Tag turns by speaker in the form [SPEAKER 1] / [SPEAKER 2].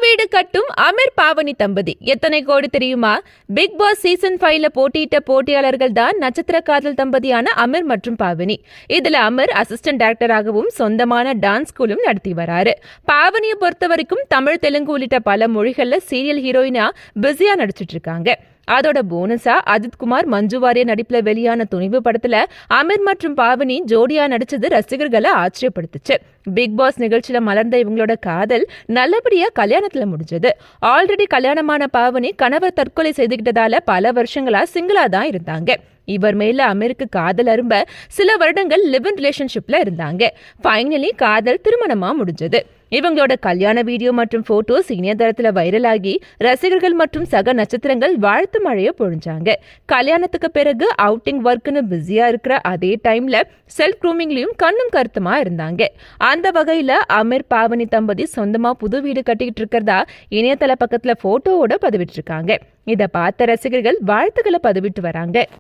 [SPEAKER 1] வீடு கட்டும் அமீர் பாவனி தம்பதி எத்தனை கோடி தெரியுமா? பிக் பாஸ் சீசன் 5ல போட்டியிட்ட போட்டியாளர்கள் தான் நட்சத்திர காதல் தம்பதியான அமீர் மற்றும் பாவனி. இதுல அமீர் அசிஸ்டன்ட் டைரக்டராகவும் சொந்தமான டான்ஸ் ஸ்கூலும் நடத்தி வராரு. பாவனியை பொறுத்த வரைக்கும் தமிழ், தெலுங்கு உள்ளிட்ட பல மொழிகள்ல சீரியல் ஹீரோயினா பிஸியா நடிச்சிட்டு இருக்காங்க. அதோட போனஸா அஜித்குமார், மஞ்சு வாரியர் நடிப்புல வெளியான துணிவு படத்துல அமீர் மற்றும் பாவனி ஜோடியா நடிச்சது ரசிகர்களை ஆச்சரியப்படுத்துச்சு. பிக் பாஸ் நிகழ்ச்சியில மலர்ந்த இவங்களோட காதல் நல்லபடியா கல்யாணத்துல முடிஞ்சது. ஆல்ரெடி கல்யாணமான பாவனி கணவர் தற்கொலை செய்துகிட்டதால பல வருஷங்களா சிங்கிளா தான் இருந்தாங்க. இவர் மேல அமீருக்கு காதல் அரும்ப சில வருடங்கள் லிவ் இன் ரிலேஷன்ஷிப்ல இருந்தாங்க. ஃபைனலி காதல் திருமணமா முடிஞ்சது. இவங்களோட கல்யாண வீடியோ மற்றும் போட்டோஸ் இணையதளத்துல வைரல் ஆகி ரசிகர்கள் மற்றும் சக நட்சத்திரங்கள் வாழ்த்து மழைய பொழிஞ்சாங்க. கல்யாணத்துக்கு பிறகு அவுட்டிங் ஒர்க்னு பிஸியா இருக்கிற அதே டைம்ல செல்ஃப் க்ரூமிங்லயும் கண்ணும் கருத்துமா இருந்தாங்க. அந்த வகையில அமீர் பாவனி தம்பதி சொந்தமா புது வீடு கட்டிக்கிட்டு இருக்கிறதா இணையதள பக்கத்துல போட்டோவோட பதிவிட்டு இருக்காங்க. இத பார்த்த ரசிகர்கள் வாழ்த்துக்களை பதிவிட்டு வராங்க.